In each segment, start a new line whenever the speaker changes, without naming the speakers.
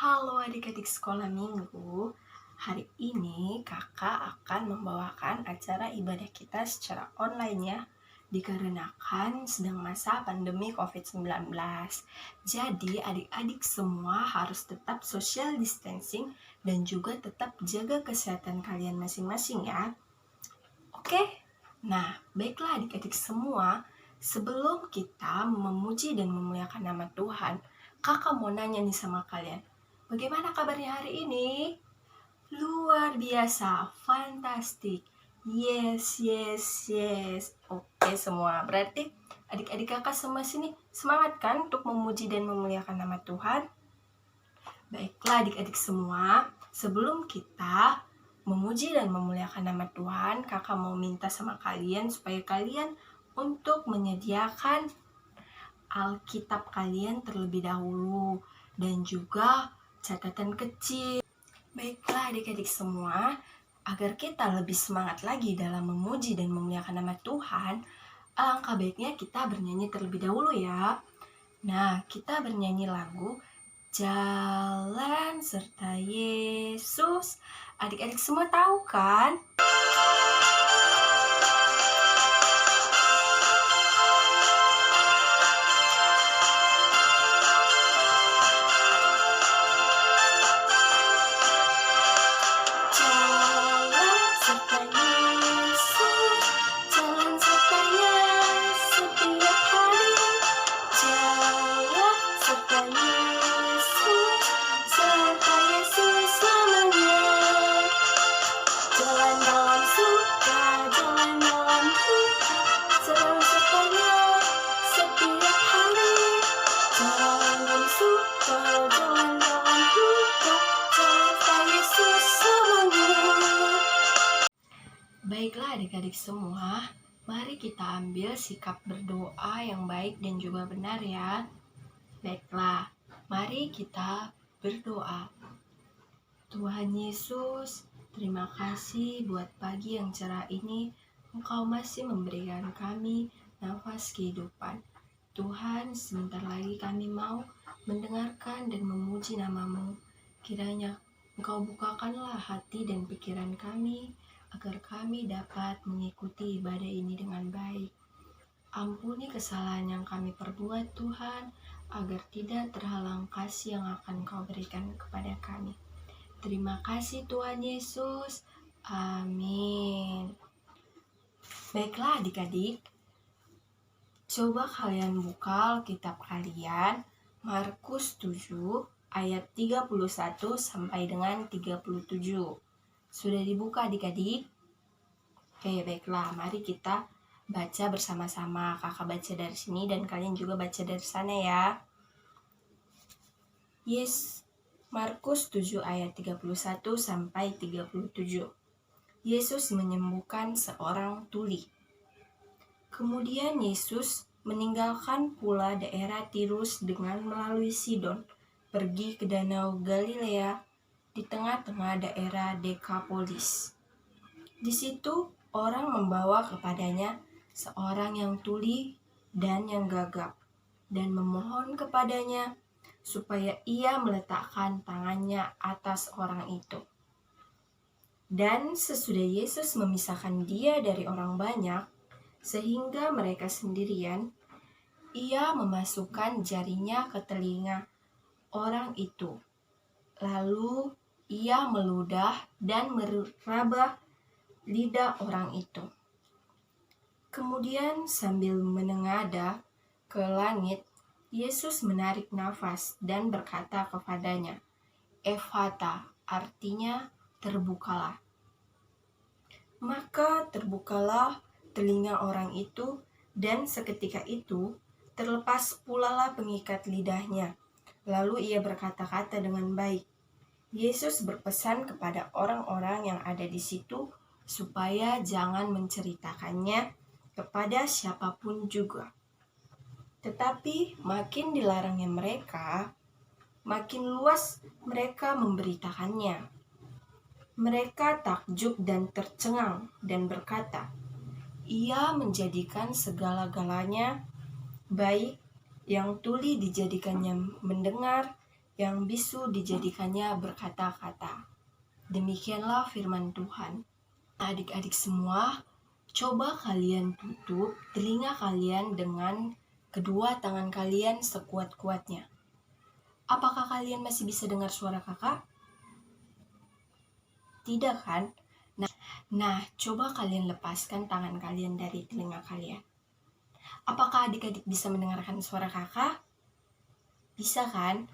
Halo adik-adik sekolah minggu. Hari ini kakak akan membawakan acara ibadah kita secara online ya, dikarenakan sedang masa pandemi COVID-19. Jadi adik-adik semua harus tetap social distancing dan juga tetap jaga kesehatan kalian masing-masing ya. Oke? Nah, baiklah adik-adik semua, sebelum kita memuji dan memuliakan nama Tuhan, kakak mau nanya nih sama kalian. Bagaimana kabarnya hari ini? Luar biasa, fantastik. Yes, yes, yes. Oke semua, berarti adik-adik kakak semua sini semangat kan untuk memuji dan memuliakan nama Tuhan? Baiklah adik-adik semua, sebelum kita memuji dan memuliakan nama Tuhan, kakak mau minta sama kalian supaya kalian untuk menyediakan Alkitab kalian terlebih dahulu dan juga catatan kecil. Baiklah adik-adik semua, agar kita lebih semangat lagi dalam memuji dan memuliakan nama Tuhan, alangkah baiknya kita bernyanyi terlebih dahulu ya. Nah, kita bernyanyi lagu Jalan serta Yesus. Adik-adik semua tahu kan? Baiklah adik-adik semua, mari kita ambil sikap berdoa yang baik dan juga benar ya. Baiklah, mari kita berdoa. Tuhan Yesus, terima kasih buat pagi yang cerah ini. Engkau masih memberikan kami nafas kehidupan. Tuhan, sebentar lagi kami mau mendengarkan dan memuji nama-Mu. Kiranya Engkau bukakanlah hati dan pikiran kami, agar kami dapat mengikuti ibadah ini dengan baik. Ampuni kesalahan yang kami perbuat Tuhan, agar tidak terhalang kasih yang akan Kau berikan kepada kami. Terima kasih Tuhan Yesus. Amin. Baiklah adik-adik, coba kalian buka Alkitab kalian, Markus 7 ayat 31 sampai dengan 37. Sudah dibuka adik-adik? Oke, baiklah, mari kita baca bersama-sama. Kakak baca dari sini dan kalian juga baca dari sana ya. Yes, Markus 7 ayat 31 sampai 37. Yesus menyembuhkan seorang tuli. Kemudian Yesus meninggalkan pula daerah Tirus dengan melalui Sidon, pergi ke Danau Galilea di tengah-tengah daerah Dekapolis. Di situ orang membawa kepadanya seorang yang tuli dan yang gagap, dan memohon kepadanya supaya ia meletakkan tangannya atas orang itu. Dan sesudah Yesus memisahkan dia dari orang banyak, sehingga mereka sendirian, ia memasukkan jarinya ke telinga orang itu. Lalu ia meludah dan meraba lidah orang itu. Kemudian sambil menengadah ke langit, Yesus menarik nafas dan berkata kepadanya, Ephata, artinya terbukalah. Maka terbukalah telinga orang itu, dan seketika itu terlepas pulalah pengikat lidahnya. Lalu ia berkata-kata dengan baik. Yesus berpesan kepada orang-orang yang ada di situ supaya jangan menceritakannya kepada siapapun juga. Tetapi makin dilarangnya mereka, makin luas mereka memberitakannya. Mereka takjub dan tercengang dan berkata, Ia menjadikan segala-galanya baik, yang tuli dijadikannya mendengar, yang bisu dijadikannya berkata-kata. Demikianlah firman Tuhan. Adik-adik semua, coba kalian tutup telinga kalian dengan kedua tangan kalian sekuat-kuatnya. Apakah kalian masih bisa dengar suara kakak? Tidak kan? Nah, coba kalian lepaskan tangan kalian dari telinga kalian. Apakah adik-adik bisa mendengarkan suara kakak? Bisa kan?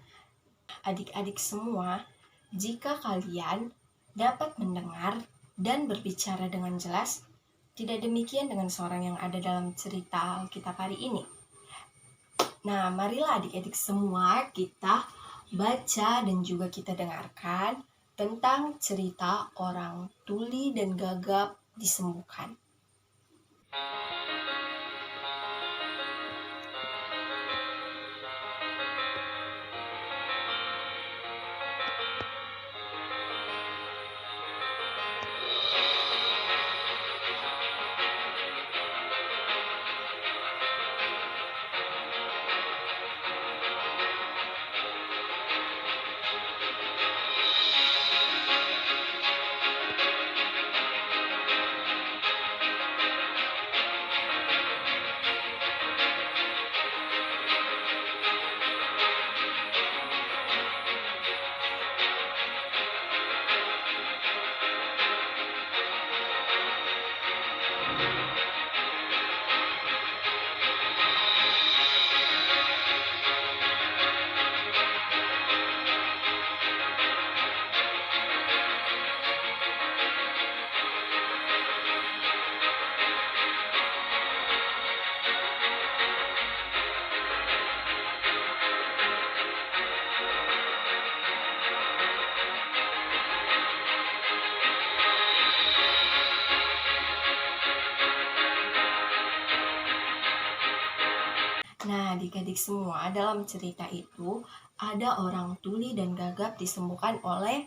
Adik-adik semua, jika kalian dapat mendengar dan berbicara dengan jelas, tidak demikian dengan seorang yang ada dalam cerita Alkitab hari ini. Nah, marilah adik-adik semua kita baca dan juga kita dengarkan tentang cerita orang tuli dan gagap disembuhkan. Nah, adik-adik semua, dalam cerita itu ada orang tuli dan gagap disembuhkan oleh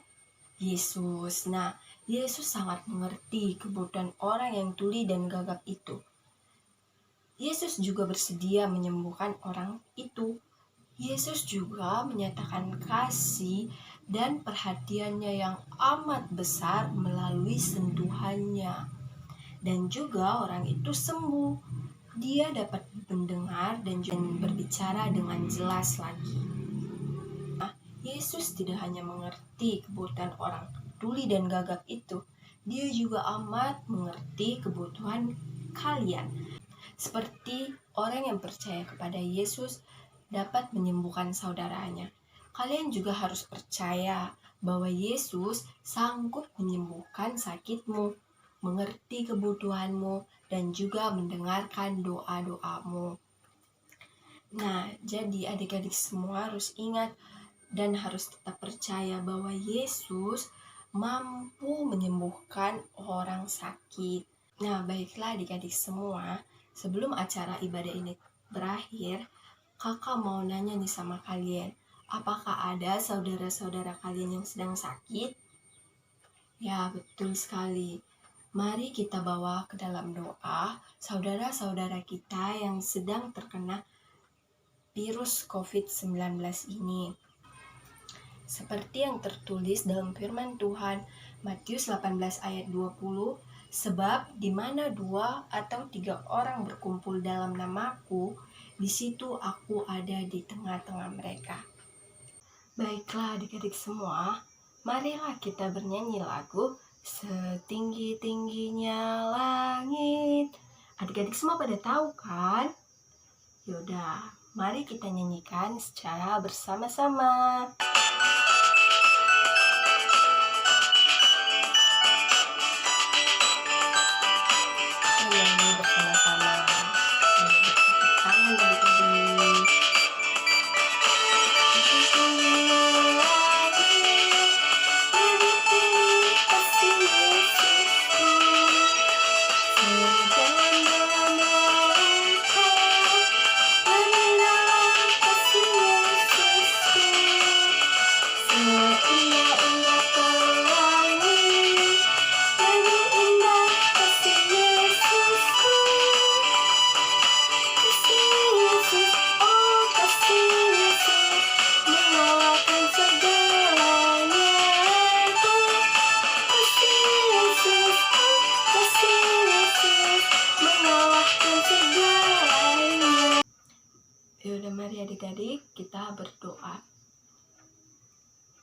Yesus. Nah, Yesus sangat mengerti kebutuhan orang yang tuli dan gagap itu. Yesus juga bersedia menyembuhkan orang itu. Yesus juga menyatakan kasih dan perhatiannya yang amat besar melalui sentuhannya. Dan juga orang itu sembuh. Dia dapat mendengar dan juga berbicara dengan jelas lagi. Nah, Yesus tidak hanya mengerti kebutuhan orang tuli dan gagap itu, dia juga amat mengerti kebutuhan kalian. Seperti orang yang percaya kepada Yesus dapat menyembuhkan saudaranya. Kalian juga harus percaya bahwa Yesus sanggup menyembuhkan sakitmu, mengerti kebutuhanmu, dan juga mendengarkan doa-doamu. Nah, jadi adik-adik semua harus ingat dan harus tetap percaya bahwa Yesus mampu menyembuhkan orang sakit. Nah, baiklah adik-adik semua, sebelum acara ibadah ini berakhir, kakak mau nanya nih sama kalian, apakah ada saudara-saudara kalian yang sedang sakit? Ya, betul sekali. Mari kita bawa ke dalam doa saudara-saudara kita yang sedang terkena virus COVID-19 ini. Seperti yang tertulis dalam firman Tuhan, Matius 18 ayat 20, sebab di mana 2 atau 3 orang berkumpul dalam namaku, di situ aku ada di tengah-tengah mereka. Baiklah adik-adik semua, marilah kita bernyanyi lagu Setinggi-tingginya langit. Adik-adik semua pada tahu kan? Yaudah, mari kita nyanyikan secara bersama-sama. Nyanyi bersama-sama. Tangan adik-adik. Yaudah mari adik-adik kita berdoa.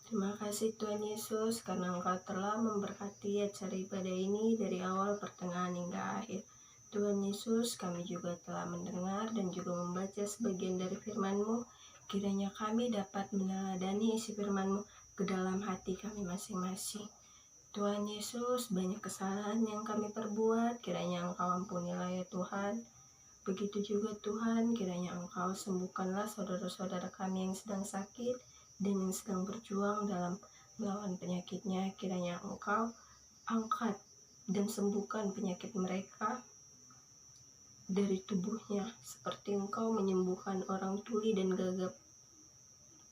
Terima kasih Tuhan Yesus karena Engkau telah memberkati acara ibadah ini dari awal, pertengahan, hingga akhir. Tuhan Yesus, kami juga telah mendengar dan juga membaca sebagian dari firman-Mu. Kiranya kami dapat meneladani isi firman-Mu ke dalam hati kami masing-masing. Tuhan Yesus, banyak kesalahan yang kami perbuat, kiranya Engkau ampunilah ya Tuhan. Begitu juga Tuhan, kiranya Engkau sembuhkanlah saudara-saudara kami yang sedang sakit dan yang sedang berjuang dalam melawan penyakitnya. Kiranya Engkau angkat dan sembuhkan penyakit mereka dari tubuhnya, seperti Engkau menyembuhkan orang tuli dan gagap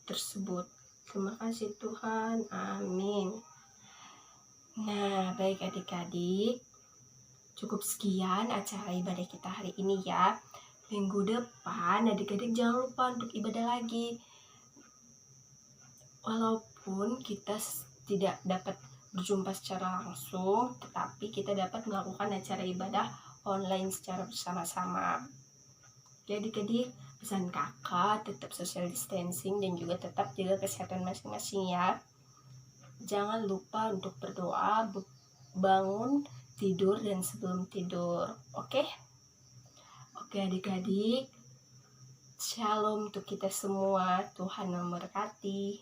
tersebut. Terima kasih Tuhan, amin. Nah, baik adik-adik, cukup sekian acara ibadah kita hari ini ya. Minggu depan adik-adik jangan lupa untuk ibadah lagi. Walaupun kita tidak dapat berjumpa secara langsung, tetapi kita dapat melakukan acara ibadah online secara bersama-sama. Ya adik-adik, pesan kakak tetap social distancing dan juga tetap jaga kesehatan masing-masing ya. Jangan lupa untuk berdoa, bangun, tidur, dan sebelum tidur. Oke adik-adik, shalom untuk kita semua. Tuhan memberkati.